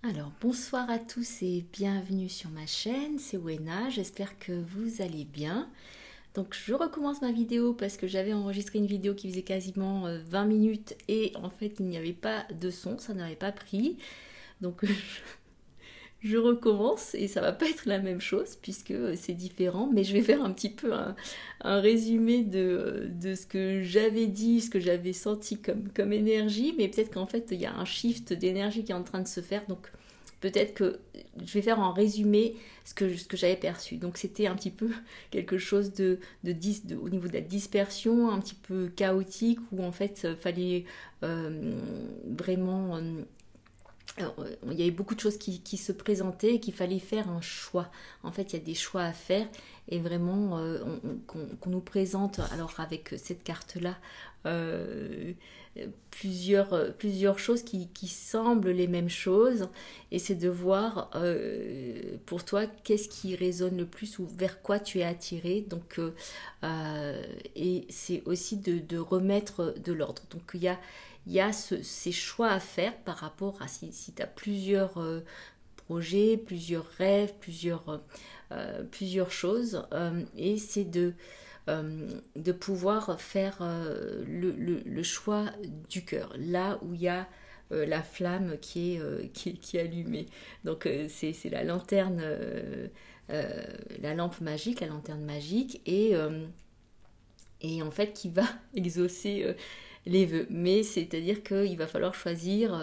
Alors bonsoir à tous et bienvenue sur ma chaîne, c'est Wena, j'espère que vous allez bien. Donc je recommence ma vidéo parce que j'avais enregistré une vidéo qui faisait quasiment 20 minutes et en fait il n'y avait pas de son, ça n'avait pas pris. Donc je recommence et ça va pas être la même chose puisque c'est différent, mais je vais faire un petit peu un résumé de ce que j'avais dit, ce que j'avais senti comme énergie, mais peut-être qu'en fait il y a un shift d'énergie qui est en train de se faire, donc peut-être que je vais faire en résumé ce que j'avais perçu. Donc c'était un petit peu quelque chose au niveau de la dispersion, un petit peu chaotique, où en fait fallait vraiment il y avait beaucoup de choses qui se présentaient et qu'il fallait faire un choix. En fait, il y a des choix à faire et vraiment qu'on nous présente, alors avec cette carte-là, euh, plusieurs choses qui semblent les mêmes choses et c'est de voir pour toi qu'est-ce qui résonne le plus ou vers quoi tu es attiré. Donc, et c'est aussi de remettre de l'ordre. Donc, il y a ces choix à faire par rapport à si tu as plusieurs projets, plusieurs rêves, plusieurs choses. Et c'est de pouvoir faire le choix du cœur, là où il y a la flamme qui est allumée. Donc c'est la lampe magique, la lanterne magique, et en fait qui va exaucer les vœux. Mais c'est-à-dire qu'il va falloir choisir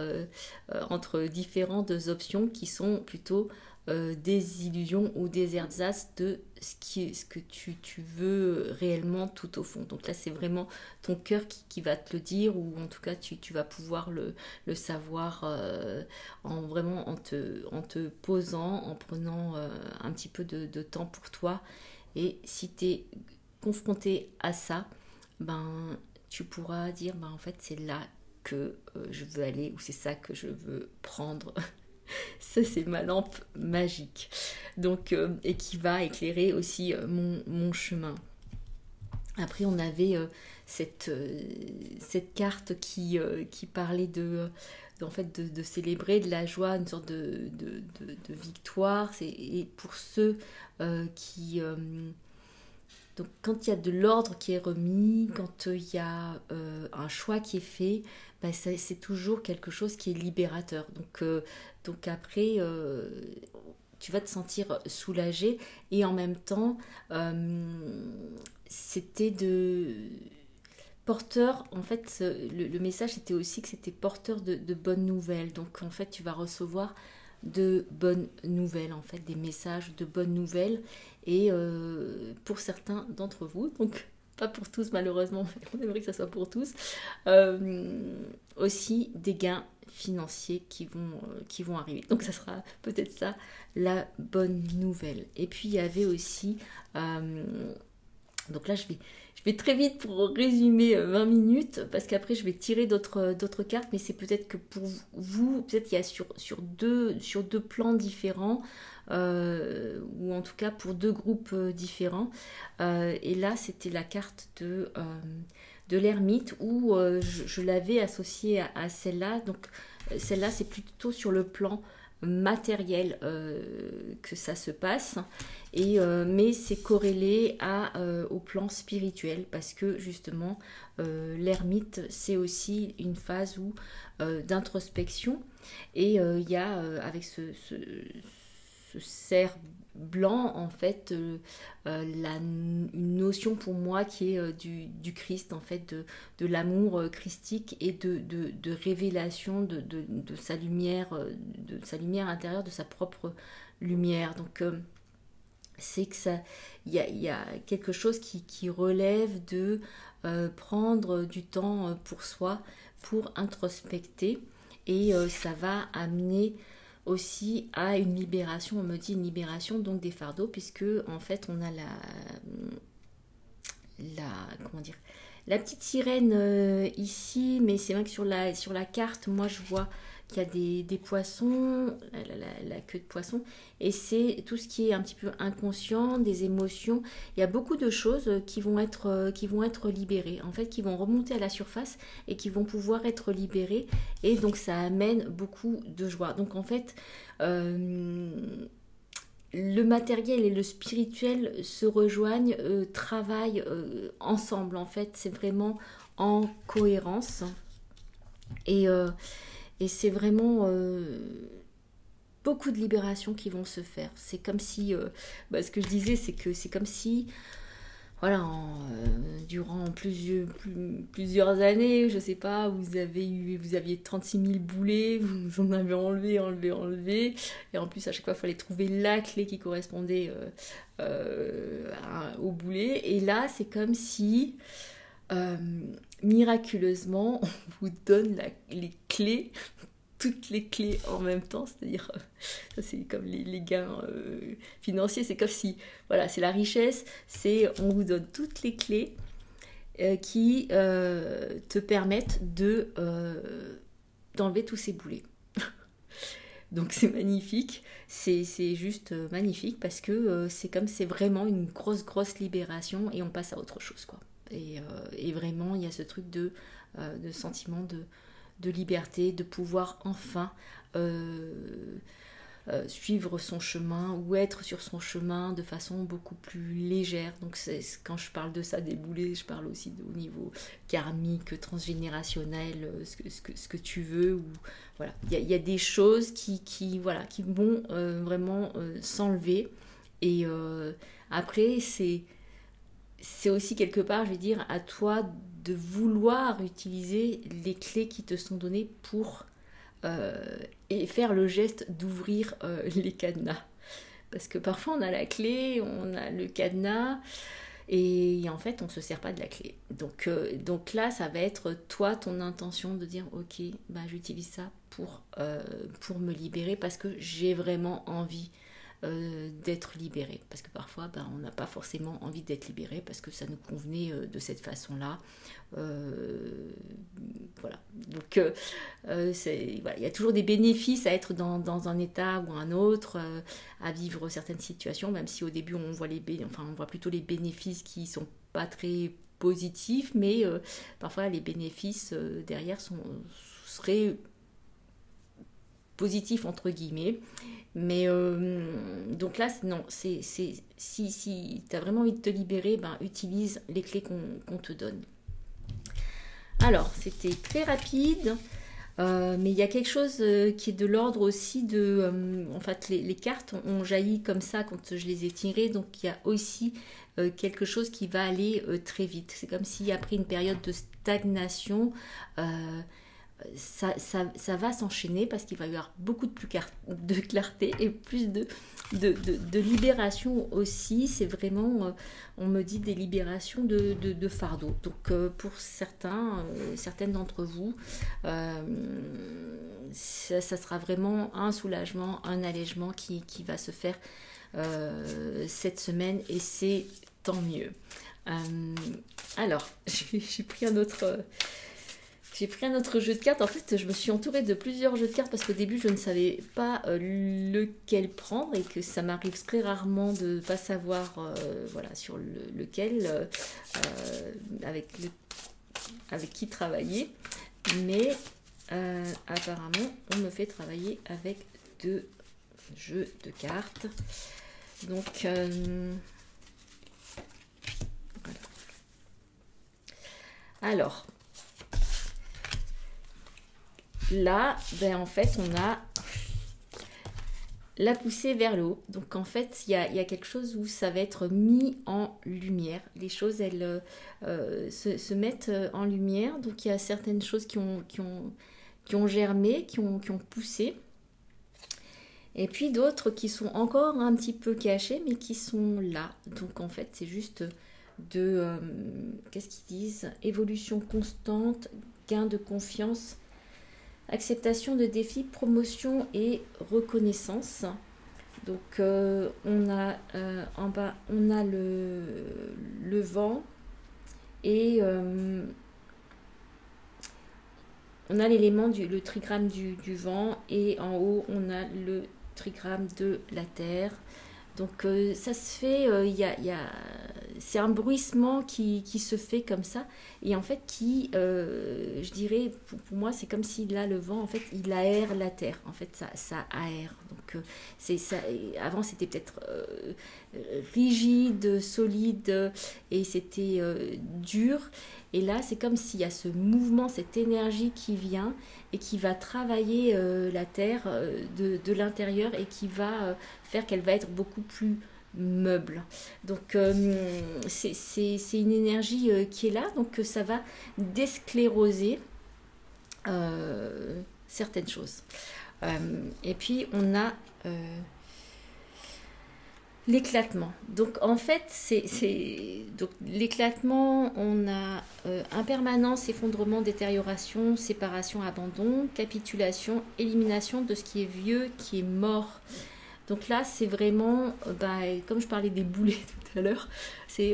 entre différentes options qui sont plutôt des illusions ou des ersatz de ce que tu veux réellement tout au fond. Donc là, c'est vraiment ton cœur qui va te le dire, ou en tout cas, tu vas pouvoir le savoir vraiment en te posant, en prenant un petit peu de temps pour toi. Et si tu es confronté à ça, ben tu pourras dire en fait c'est là que je veux aller, ou c'est ça que je veux prendre. Ça c'est ma lampe magique, donc et qui va éclairer aussi mon chemin. Après on avait cette carte qui parlait en fait de célébrer de la joie, une sorte de victoire. Et pour ceux qui donc quand il y a de l'ordre qui est remis, quand il y a un choix qui est fait, bah, c'est toujours quelque chose qui est libérateur. Donc après, tu vas te sentir soulagé, et en même temps, c'était de porteur, en fait, le message était aussi que c'était porteur de bonnes nouvelles. Donc en fait, tu vas recevoir de bonnes nouvelles, en fait, des messages de bonnes nouvelles. Et pour certains d'entre vous, donc pas pour tous malheureusement, mais on aimerait que ça soit pour tous, aussi des gains financiers qui vont arriver. Donc ça sera peut-être ça la bonne nouvelle. Et puis il y avait aussi donc là, je vais très vite pour résumer 20 minutes, parce qu'après, je vais tirer d'autres cartes, mais c'est peut-être que pour vous, peut-être il y a sur deux plans différents, ou en tout cas pour deux groupes différents. Et là, c'était la carte de l'ermite, où je l'avais associée à celle-là. Donc celle-là, c'est plutôt sur le plan matériel que ça se passe, mais c'est corrélé au plan spirituel, parce que justement l'ermite c'est aussi une phase d'introspection, et il y a avec ce cerf blanc en fait une notion pour moi qui est du Christ, en fait de l'amour christique, et de révélation de sa lumière intérieure, de sa propre lumière. Donc c'est que ça, il y a quelque chose qui relève de prendre du temps pour soi, pour introspecter, et ça va amener aussi à une libération. On me dit une libération donc des fardeaux, puisque en fait on a comment dire, la petite sirène ici, mais c'est vrai que sur la carte, moi je vois il y a des poissons, la queue de poisson, et c'est tout ce qui est un petit peu inconscient, des émotions. Il y a beaucoup de choses qui vont être libérées, en fait, qui vont remonter à la surface et qui vont pouvoir être libérées. Et donc, ça amène beaucoup de joie. Donc, en fait, le matériel et le spirituel se rejoignent, travaillent ensemble. En fait, c'est vraiment en cohérence. Et, euh, et c'est vraiment beaucoup de libérations qui vont se faire. C'est comme si, ce que je disais, c'est que c'est comme si, voilà, durant plusieurs années, je sais pas, vous aviez 36 000 boulets, vous en avez enlevé, et en plus à chaque fois il fallait trouver la clé qui correspondait au boulet. Et là, c'est comme si euh, miraculeusement on vous donne les clés, toutes les clés en même temps, c'est-à-dire, ça c'est comme les gains financiers, c'est comme si, voilà, c'est la richesse, c'est on vous donne toutes les clés qui te permettent d'enlever tous ces boulets. Donc c'est magnifique, c'est juste magnifique parce que c'est vraiment une grosse libération et on passe à autre chose, quoi. Et vraiment, il y a ce truc de sentiment de liberté, de pouvoir enfin suivre son chemin ou être sur son chemin de façon beaucoup plus légère. Donc quand je parle de ça, des boulets, je parle aussi au niveau karmique, transgénérationnel, ce que tu veux. Ou, voilà. Il y a des choses qui vont vraiment s'enlever. Et après, c'est aussi quelque part, je vais dire, à toi de vouloir utiliser les clés qui te sont données pour et faire le geste d'ouvrir les cadenas. Parce que parfois on a la clé, on a le cadenas, et en fait on ne se sert pas de la clé. Donc là, ça va être toi, ton intention de dire ok, bah, j'utilise ça pour me libérer parce que j'ai vraiment envie d'être libéré, parce que parfois on n'a pas forcément envie d'être libéré parce que ça nous convenait de cette façon-là. Voilà. Donc voilà, il y a toujours des bénéfices à être dans un état ou un autre, à vivre certaines situations, même si au début on voit plutôt les bénéfices qui sont pas très positifs, mais parfois les bénéfices derrière seraient positifs entre guillemets. Mais donc là, non, si tu as vraiment envie de te libérer, utilise les clés qu'on te donne. Alors, c'était très rapide, mais il y a quelque chose qui est de l'ordre aussi de... en fait, les cartes ont jailli comme ça quand je les ai tirées, donc il y a aussi quelque chose qui va aller très vite. C'est comme si après une période de stagnation... ça va s'enchaîner parce qu'il va y avoir beaucoup de clarté et plus de libération aussi. C'est vraiment, on me dit, des libérations de fardeau. Donc pour certaines d'entre vous, ça sera vraiment un soulagement, un allègement qui va se faire cette semaine, et c'est tant mieux. Alors, j'ai pris un autre... J'ai pris un autre jeu de cartes. En fait, je me suis entourée de plusieurs jeux de cartes parce qu'au début, je ne savais pas lequel prendre et que ça m'arrive très rarement de ne pas savoir sur lequel, avec qui travailler. Mais apparemment, on me fait travailler avec 2 jeux de cartes. Donc, voilà. Alors... Là, en fait, on a la poussée vers le haut. Donc, en fait, il y a quelque chose où ça va être mis en lumière. Les choses, elles se mettent en lumière. Donc, il y a certaines choses qui ont germé, qui ont poussé. Et puis d'autres qui sont encore un petit peu cachées, mais qui sont là. Donc, en fait, c'est juste qu'est-ce qu'ils disent ? Évolution constante, gain de confiance, acceptation de défis, promotion et reconnaissance. Donc on a en bas, on a le vent et on a l'élément le trigramme du vent et en haut on a le trigramme de la terre. Donc ça se fait, c'est un bruissement qui se fait comme ça et en fait je dirais pour moi c'est comme si là le vent en fait il aère la terre, en fait ça aère. Donc c'est ça. Avant c'était peut-être rigide, solide et c'était dur. Et là, c'est comme s'il y a ce mouvement, cette énergie qui vient et qui va travailler la terre de l'intérieur et qui va faire qu'elle va être beaucoup plus meuble. Donc, c'est une énergie qui est là, donc ça va déscléroser certaines choses. Et puis, on a l'éclatement. Donc en fait, donc l'éclatement, on a impermanence, effondrement, détérioration, séparation, abandon, capitulation, élimination de ce qui est vieux, qui est mort. Donc là, c'est vraiment, comme je parlais des boulets tout à l'heure,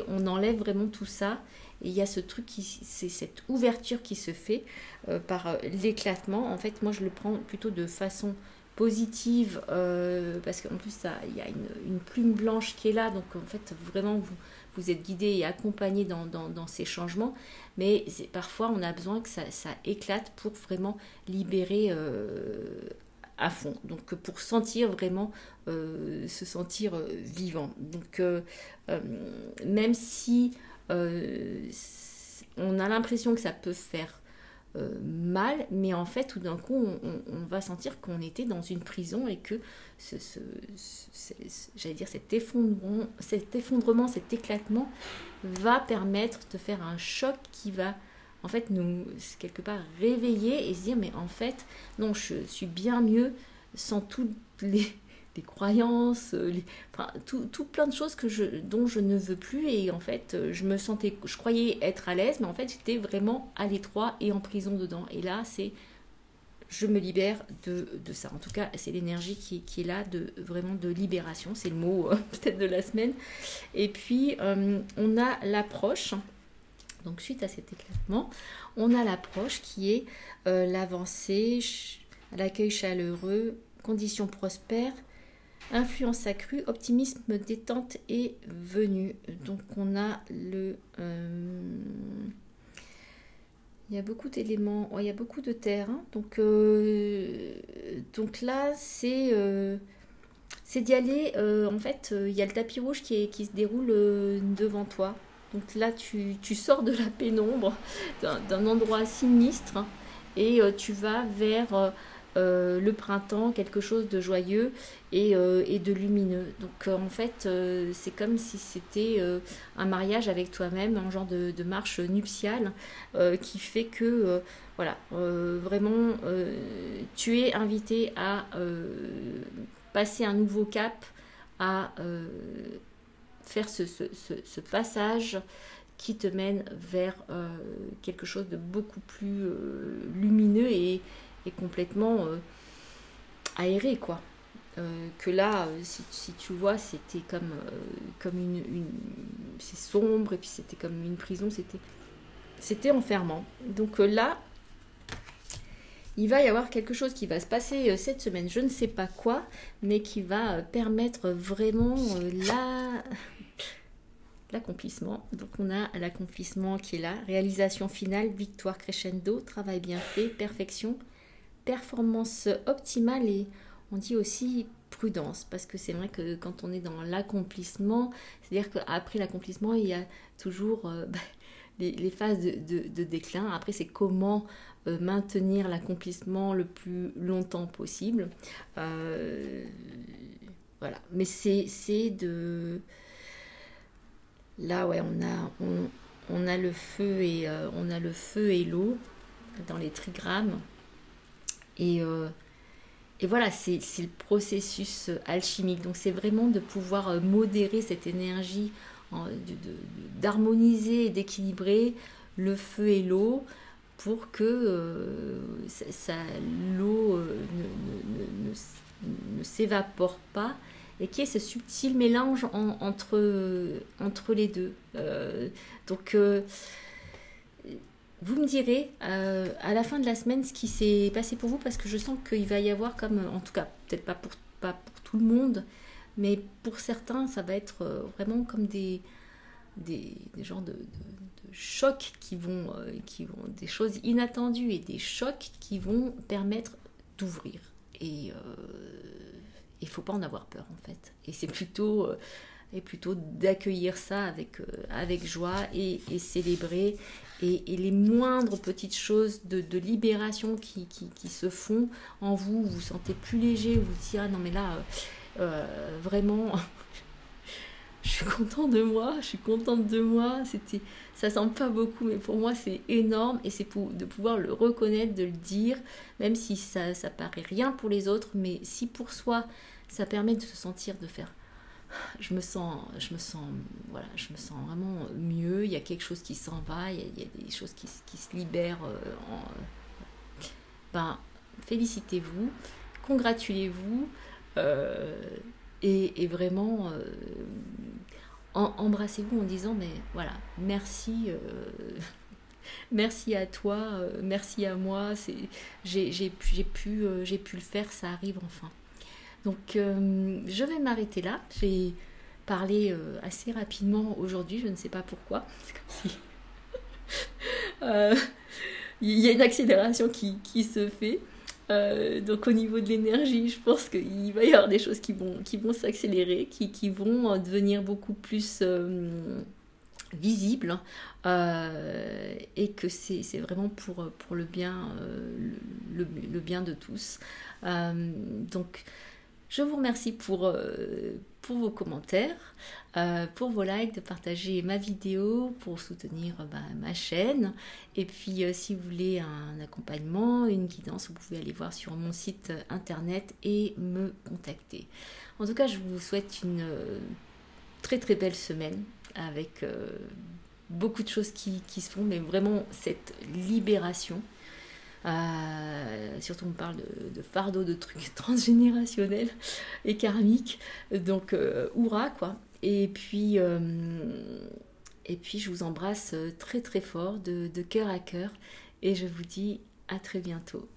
on enlève vraiment tout ça. Et il y a ce truc, c'est cette ouverture qui se fait par l'éclatement. En fait, moi, je le prends plutôt de façon positive parce qu'en plus il y a une plume blanche qui est là, donc en fait vraiment vous êtes guidé et accompagné dans ces changements, mais parfois on a besoin que ça éclate pour vraiment libérer à fond, donc pour sentir vraiment se sentir vivant. Donc même si on a l'impression que ça peut faire mal, mais en fait tout d'un coup on va sentir qu'on était dans une prison et que j'allais dire cet effondrement, cet éclatement va permettre de faire un choc qui va en fait nous quelque part réveiller et se dire mais en fait non, je suis bien mieux sans toutes les croyances, tout plein de choses dont je ne veux plus, et en fait je croyais être à l'aise, mais en fait j'étais vraiment à l'étroit et en prison dedans, et là je me libère de ça. En tout cas c'est l'énergie qui est là, vraiment de libération, c'est le mot peut-être de la semaine. Et puis on a l'approche, donc suite à cet éclatement on a l'approche qui est l'avancée, l'accueil chaleureux, conditions prospères, influence accrue, optimisme, détente et venue. Donc on a il y a beaucoup d'éléments, il y a beaucoup de terre, hein. Donc là c'est d'y aller. En fait il y a le tapis rouge qui se déroule devant toi. Donc là tu sors de la pénombre d'un endroit sinistre, hein, et tu vas vers le printemps, quelque chose de joyeux et de lumineux. Donc en fait c'est comme si c'était un mariage avec toi-même, un genre de marche nuptiale qui fait que voilà, vraiment tu es invité à passer un nouveau cap, à faire ce passage qui te mène vers quelque chose de beaucoup plus lumineux et complètement aéré, quoi. Que là, si tu vois, c'était comme c'est sombre, et puis c'était comme une prison, c'était enfermant. Donc là, il va y avoir quelque chose qui va se passer cette semaine, je ne sais pas quoi, mais qui va permettre vraiment l'accomplissement. Donc on a l'accomplissement qui est là, réalisation finale, victoire crescendo, travail bien fait, perfection, performance optimale, et on dit aussi prudence, parce que c'est vrai que quand on est dans l'accomplissement, c'est-à-dire qu'après l'accomplissement, il y a toujours les phases de déclin. Après, c'est comment maintenir l'accomplissement le plus longtemps possible. Voilà. Mais c'est de... Là, ouais, on a le feu et l'eau dans les trigrammes. Et voilà, c'est le processus alchimique. Donc c'est vraiment de pouvoir modérer cette énergie, d'harmoniser et d'équilibrer le feu et l'eau pour que l'eau ne s'évapore pas, et qu'il y ait ce subtil mélange entre les deux. Donc Vous me direz à la fin de la semaine ce qui s'est passé pour vous, parce que je sens qu'il va y avoir comme, en tout cas, peut-être pas pour tout le monde, mais pour certains, ça va être vraiment comme des genres de chocs qui vont, des choses inattendues et des chocs qui vont permettre d'ouvrir. Et il ne faut pas en avoir peur en fait. Et plutôt d'accueillir ça avec joie et célébrer. Et les moindres petites choses de libération qui se font en vous, vous vous sentez plus léger, vous vous dites ah non mais là vraiment je suis contente de moi, je suis contente de moi. Ça semble pas beaucoup, mais pour moi c'est énorme et c'est de pouvoir le reconnaître, de le dire, même si ça paraît rien pour les autres, mais si pour soi ça permet de se sentir, de faire, voilà, je me sens vraiment mieux. Il y a quelque chose qui s'en va, il y a des choses qui se libèrent. Ben, félicitez-vous, congratulez-vous. euh, et vraiment embrassez-vous en disant mais voilà, merci merci à toi, merci à moi, j'ai pu le faire, ça arrive enfin. Donc je vais m'arrêter là. J'ai parlé assez rapidement aujourd'hui, je ne sais pas pourquoi. C'est comme si euh, il y a une accélération qui se fait. Donc au niveau de l'énergie, je pense qu'il va y avoir des choses qui vont s'accélérer, qui vont devenir beaucoup plus visibles, et que c'est vraiment pour le bien, le bien de tous. Donc je vous remercie pour vos commentaires, pour vos likes, de partager ma vidéo, pour soutenir ma chaîne. Et puis si vous voulez un accompagnement, une guidance, vous pouvez aller voir sur mon site internet et me contacter. En tout cas, je vous souhaite une très très belle semaine avec beaucoup de choses qui se font, mais vraiment cette libération. Surtout on parle de fardeau, de trucs transgénérationnels et karmiques, donc hurrah quoi. Et puis je vous embrasse très très fort de cœur à cœur et je vous dis à très bientôt.